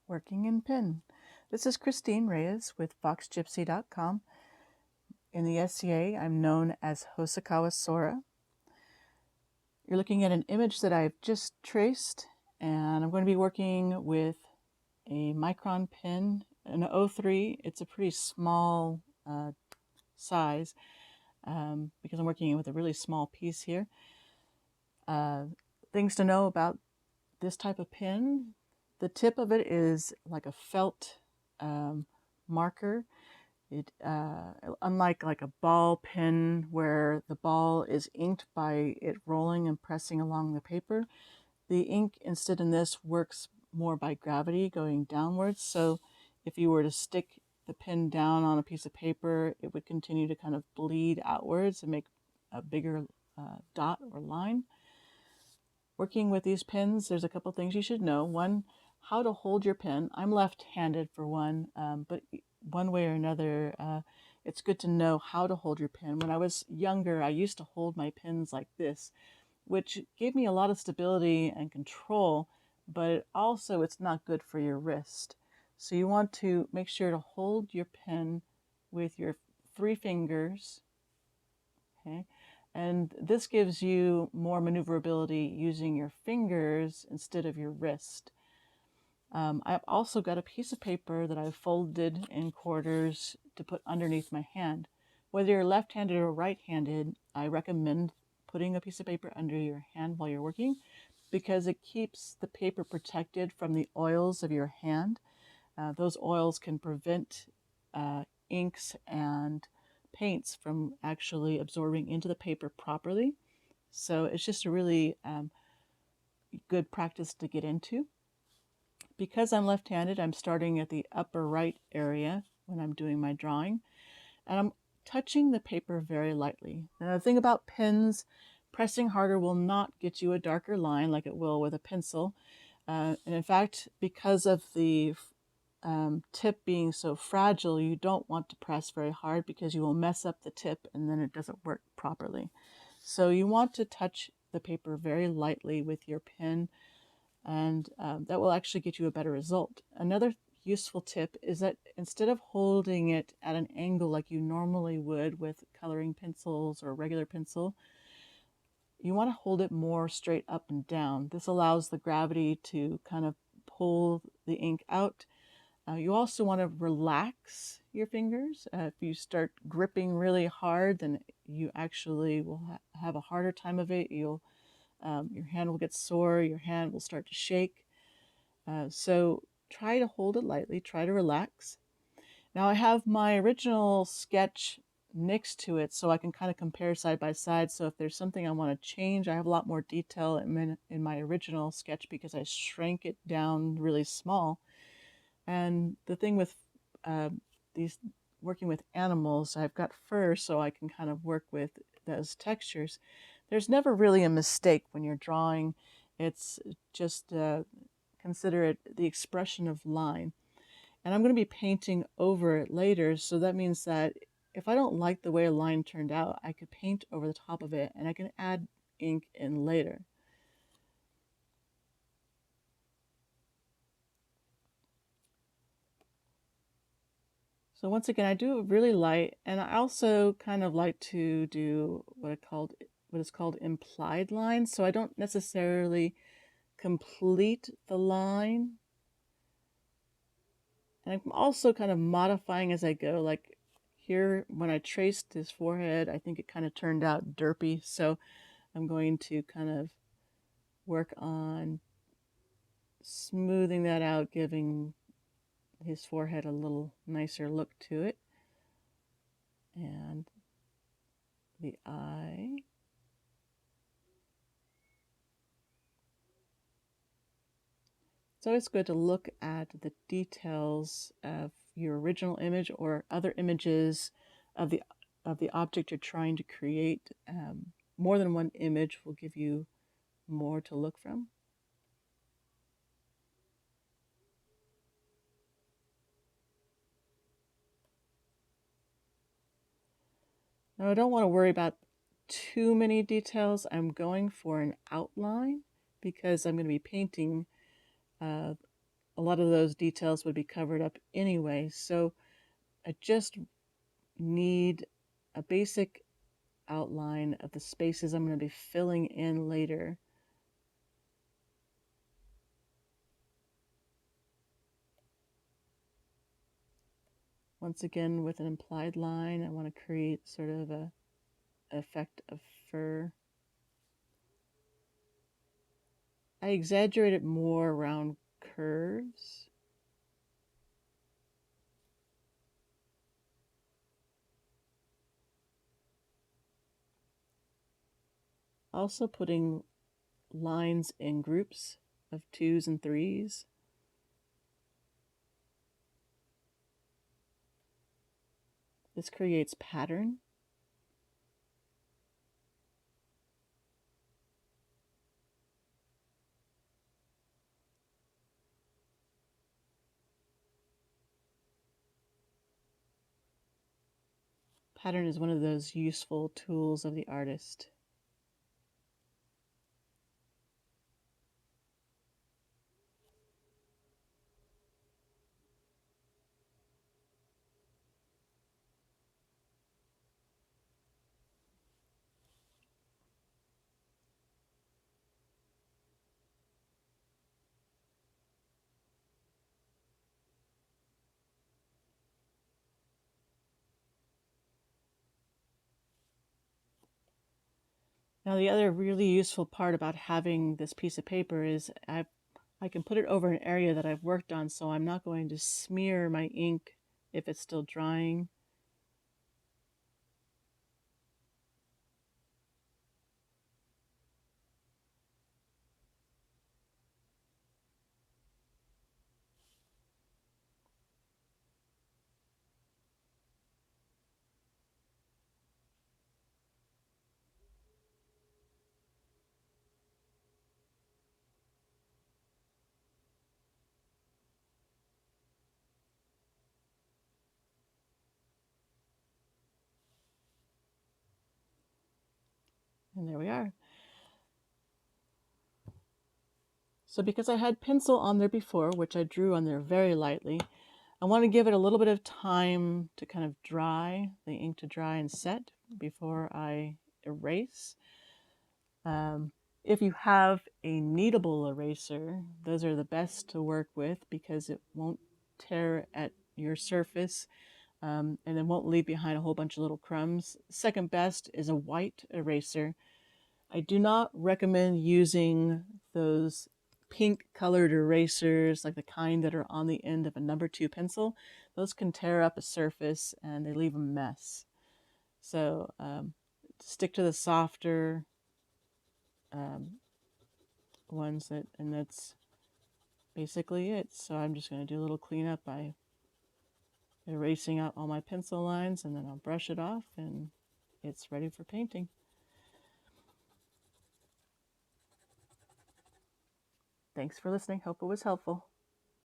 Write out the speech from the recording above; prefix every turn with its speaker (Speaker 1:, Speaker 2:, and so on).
Speaker 1: Working in Pen. This is Christine Reyes with foxgypsy.com. In the SCA, I'm known as Hosokawa Sora. You're looking at an image that I've just traced, and I'm going to be working with a micron pen, an 03. It's a pretty small size because I'm working with a really small piece here. Things to know about this type of pen: the tip of it is like a felt marker. It unlike like a ball pen where the ball is inked by it rolling and pressing along the paper, the ink instead in this works more by gravity going downwards. So if you were to stick the pen down on a piece of paper, it would continue to kind of bleed outwards and make a bigger dot or line. Working with these pens, there's a couple things you should know. One, how to hold your pen. I'm left-handed for one, but one way or another, it's good to know how to hold your pen. When I was younger, I used to hold my pens like this, which gave me a lot of stability and control, but also it's not good for your wrist. So you want to make sure to hold your pen with your 3 fingers, okay? And this gives you more maneuverability using your fingers instead of your wrist. I've also got a piece of paper that I've folded in quarters to put underneath my hand. Whether you're left-handed or right-handed, I recommend putting a piece of paper under your hand while you're working because it keeps the paper protected from the oils of your hand. Those oils can prevent inks and paints from actually absorbing into the paper properly. So it's just a really good practice to get into. Because I'm left-handed, I'm starting at the upper right area when I'm doing my drawing, and I'm touching the paper very lightly. Now, the thing about pens, pressing harder will not get you a darker line like it will with a pencil. And in fact, because of the tip being so fragile, you don't want to press very hard because you will mess up the tip and then it doesn't work properly. So you want to touch the paper very lightly with your pen, and that will actually get you a better result. Another useful tip is that instead of holding it at an angle like you normally would with coloring pencils or a regular pencil, you want to hold it more straight up and down. This allows the gravity to kind of pull the ink out. You also want to relax your fingers. If you start gripping really hard, then you actually will have a harder time of it. Your hand will get sore, your hand will start to shake. So try to hold it lightly, try to relax. Now I have my original sketch next to it so I can kind of compare side by side. So if there's something I want to change, I have a lot more detail in my original sketch because I shrank it down really small. And the thing with these working with animals, I've got fur so I can kind of work with those textures. There's never really a mistake when you're drawing. It's just consider it the expression of line. And I'm going to be painting over it later, so that means that if I don't like the way a line turned out, I could paint over the top of it and I can add ink in later. So once again, I do it really light, and I also kind of like to do what is called implied lines. So I don't necessarily complete the line, and I'm also kind of modifying as I go. Like here, when I traced his forehead, I think it kind of turned out derpy, so I'm going to kind of work on smoothing that out, giving his forehead a little nicer look to it. And the eye. It's always good to look at the details of your original image or other images of the object you're trying to create. More than one image will give you more to look from. Now I don't want to worry about too many details. I'm going for an outline because I'm going to be painting a lot of those details would be covered up anyway. So I just need a basic outline of the spaces I'm going to be filling in later. Once again, with an implied line, I want to create sort of an effect of fur. I exaggerate it more around curves. Also putting lines in groups of 2s and 3s. This creates pattern. Pattern is one of those useful tools of the artist. Now, the other really useful part about having this piece of paper is I can put it over an area that I've worked on, so I'm not going to smear my ink if it's still drying. And there we are. So because I had pencil on there before, which I drew on there very lightly, I want to give it a little bit of time to kind of dry, the ink to dry and set before I erase. If you have a kneadable eraser, those are the best to work with because it won't tear at your surface and it won't leave behind a whole bunch of little crumbs. Second best is a white eraser. I do not recommend using those pink colored erasers like the kind that are on the end of a number 2 pencil. Those can tear up a surface and they leave a mess. So stick to the softer ones and that's basically it. So I'm just going to do a little cleanup by erasing out all my pencil lines, and then I'll brush it off and it's ready for painting. Thanks for listening. Hope it was helpful.